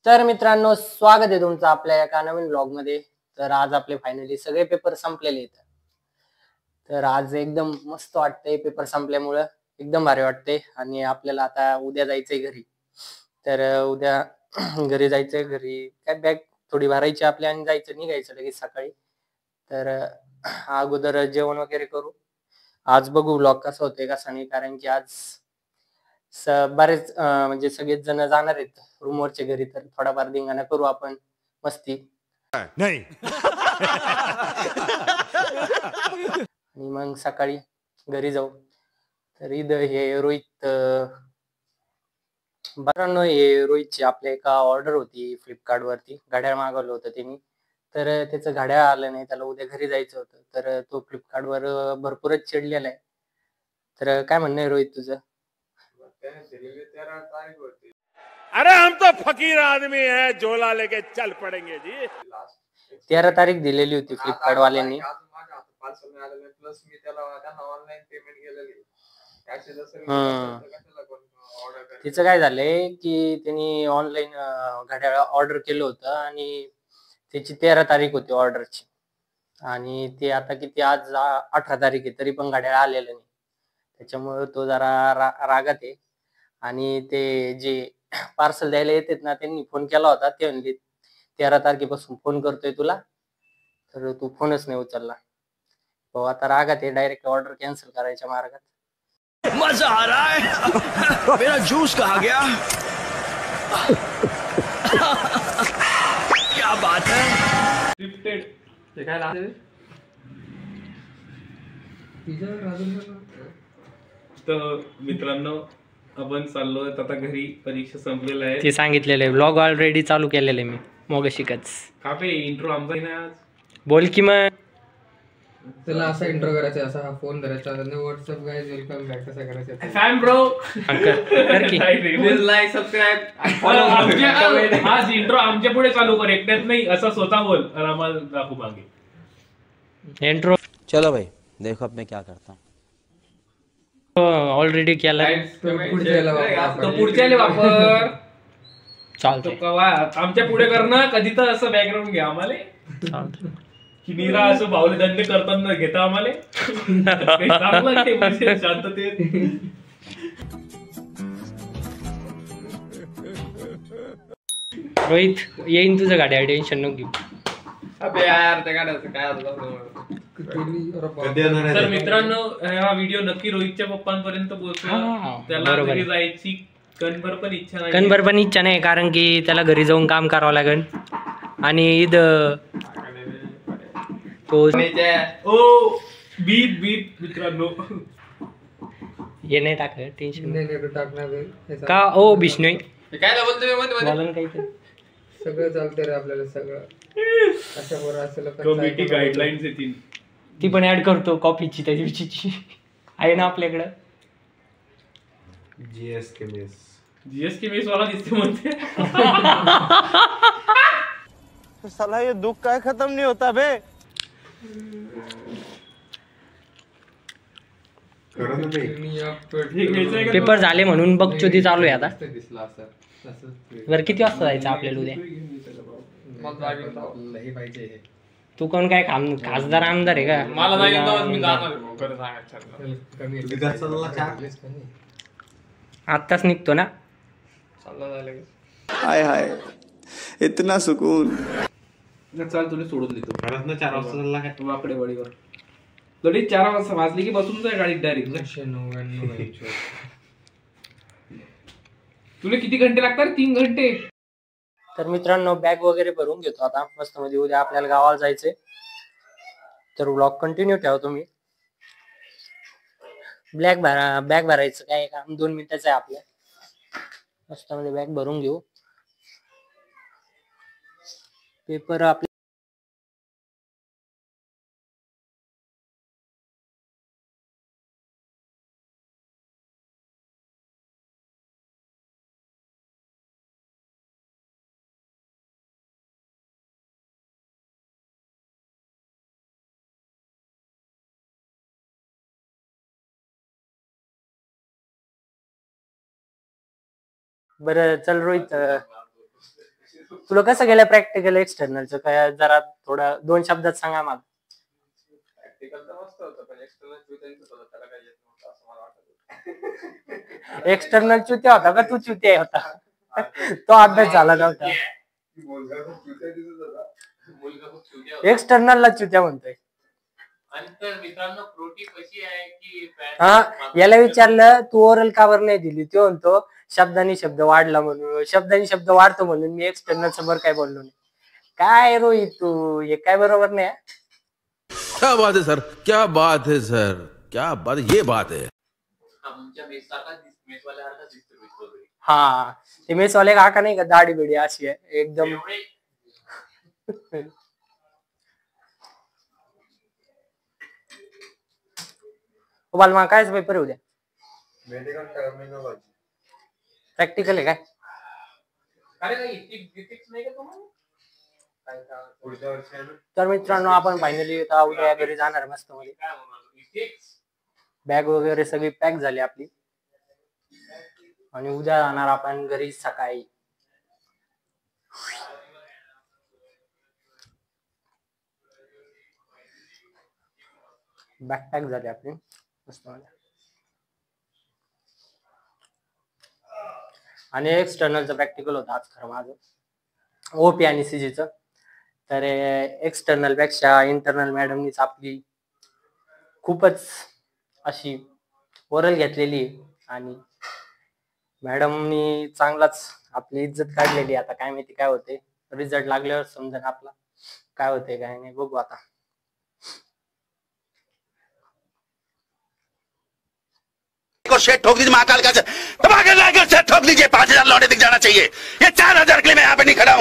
तर मित्रांनो, स्वागत आहे तुमचं आपल्या एका नवीन ब्लॉग मध्ये. तर आज आपले फायनली सगळे पेपर संपलेले आहेत. तर आज एकदम मस्त वाटतंय पेपर संपल्यामुळं. एकदम भारी वाटते आणि आपल्याला आता उद्या जायचंय घरी. तर उद्या घरी जायचंय. घरी काय बॅग थोडी भरायची आपली आणि निघायचं लगेच सकाळी. तर अगोदर जेवण वगैरे करू. आज बघू ब्लॉग कसा होतोय कसा नाही, कारण की आज बरेच म्हणजे सगळेच जण जाणार आहेत रूमवरच्या घरी. तर थोडाफार धिंगाणा करू आपण, मस्ती. नाही. आणि मग सकाळी घरी जाऊ. तर इथं हे रोहित बरांनो, हे रोहितची आपल्या एका ऑर्डर होती फ्लिपकार्ट वरती. घड्याळ मागवलं होतं त्यांनी. तर त्याचं घड्याळ आलं नाही, त्याला उद्या घरी जायचं होतं. तर तो फ्लिपकार्ट वर भरपूरच चिडलेला आहे. तर काय म्हणणं आहे रोहित तुझं? अरे हम तो फकीर आदमी है, झोला लेके चल पड़ेंगे जी. 13 तारीख दिलेली होती फ्लिपकार्ट वाल्यांनी. तिचं काय झालंय की त्यांनी ऑनलाईन घड्याळ ऑर्डर केलं होतं आणि त्याची 13 तारीख होती ऑर्डरची. आणि ते आता किती, आज 18 तारीख आहे, तरी पण घड्याळ आलेलं नाही. त्याच्यामुळे तो जरा रागात आहे. आणि ते जे पार्सल द्यायला येतात ना, त्यांनी फोन केला होता. ते म्हणले 13 तारखेपासून फोन करतोय तुला, तर तू फोनच नाही उचलला. तो आता रागात आहे, डायरेक्ट ऑर्डर कॅन्सल करायच्या मार्गात. मजा आ रहा है. मेरा जूस कहाँ गया? क्या बात है. स्क्रिप्टेड ते काय लागते. तर मित्रांनो, आपण चाललोय आता घरी. परीक्षा संपलेल्या आहे ते सांगितलेलं आहे. व्लॉग ऑलरेडी चालू केलेलं आहे मी मगाशीच. कापे इंट्रो आमचा नाही आज. बोल की मग. त्याला असा इंट्रो करायचा, असा हा फोन धरायचा आणि व्हॉट्सअप गाइस वेलकम बॅक कसा करायचा. फॅन ब्रो कर की. Please like subscribe. आज इंट्रो आमच्या पुढे चालू कर, एकट्यात नाही. असं स्वतः बोल आणि आम्हाला दाखवू मागे इंट्रो. चलो भाई देखो अब मैं क्या करता हूँ. ऑलरेडी केला. पुढच्याला वापर चालतो. आमच्या पुढे कर ना कधी, तर असं बॅकग्राऊंड घ्या आम्हाला. चालतो की नीरा असं भावले धंदे करताना घेता आम्हाला. शांततेत. रोहित येईन तुझं गाड्या, टेन्शन नको घेऊ. अबे यार त्या गाड्याचं काय. तर मित्रांनो, हा व्हिडिओ नक्की रोहितच्या पप्पांपर्यंत पोहोचला. त्याला घरी जायची कणभर पण इच्छा नाही, कारण की त्याला घरी जाऊन काम करावं लागेल. आणि इथं तो बीप मित्रांनो, हे नाही टाकलं, टेन्शन टाकणार का. ओ बिष्णू काय बोलतो सगळं चालतंय रे आपल्याला. सगळं अशा बरं असेल कमिटी गाईडलाईन्स येतील. ती पण ऍड करतो कॉफीची त्या दिवशीची आहे ना आपल्याकडं. जीएसके मेस वाला दिसते म्हणते. साला ये दुख काय खत्म नहीं होता बे. पेपर झाले म्हणून बघचोदी चालू आहे आता. बरं किती वाजता जायचं आपल्याला उद्या? तू कोण काय खासदार आमदार आहे का? मला आत्ताच निघतो ना. हाय हाय इतना सुकून. चल तुला सोडून देतो. घरात ना 4 वाजता चालला काय वाकडे वडीवर. तरी 4 वाजता वाजली की बसून जाय गाडीत डायरेक्ट. 99. तुला किती घंटे लागतात? 3 घंटे. तर मित्रांनो, बॅग वगैरे भरून घेतो आता मस्त मध्ये. उद्या आपल्याला गावाला जायचंय. तर व्लॉग कंटिन्यू ठेवा तुम्ही. बॅग भरायचं काय काम 2 मिनिटाचं आहे आपल्या. मस्त मध्ये बॅग भरून घेऊ. पेपर आपले बरं. चल रोहित, तुला कसं गेलं प्रॅक्टिकल एक्सटर्नलचं काय जरा थोडं 2 शब्दात सांगा मला. एक्सटर्नल चुत्या होता का तू चुत्या होता? तो अभ्यास झाला नव्हता. एक्सटर्नलला चुत्या म्हणतोय. मित्रांनो प्रोटी कशी आहे की हा याला विचारलं तू ओरल कावर नाही दिली, तो म्हणतो शब्दानी शब्द वाढला म्हणून, शब्दानी शब्द वाढतो म्हणून मी एक्सटर्नल समोर काय बोललो नाही. काय रोहित तू हे काय बरोबर नाही. क्या बात है सर, क्या बात है सर, क्या बात, ये बात है. हा ते मेसवाले काका नाही का दाढी बिडी अशी आहे एकदम. बालमा कायच पेपर उद्या प्रॅक्टिकल आहे काय? तर मित्रांनो आपण फायनली उद्या घरी जाणार मस्त मध्ये. बॅग वगैरे सगळी पॅक झाली आपली आणि उद्या जाणार आपण घरी सकाळी. बॅग पॅक झाली आपली मस्त मध्ये. आणि एक्सटर्नलचं प्रॅक्टिकल होतं आज खरं माझं ओपी आणि सीजीचं. तर एक्सटर्नल पेक्षा इंटरनल मॅडमनीच आपली खूपच अशी ओरल घेतलेली आणि मॅडमनी चांगलाच आपली इज्जत काढलेली. आता काय माहिती काय होते, रिझल्ट लागल्यावर समजेल आपला काय होते काय नाही, बघू आता. शेट ठोक दीजिए महाकाल का, ठोक दीजिए. 5,000 लौटे दिख जाना चाहिए. ये 4,000 के लिए मैं यहाँ पे नहीं खड़ा.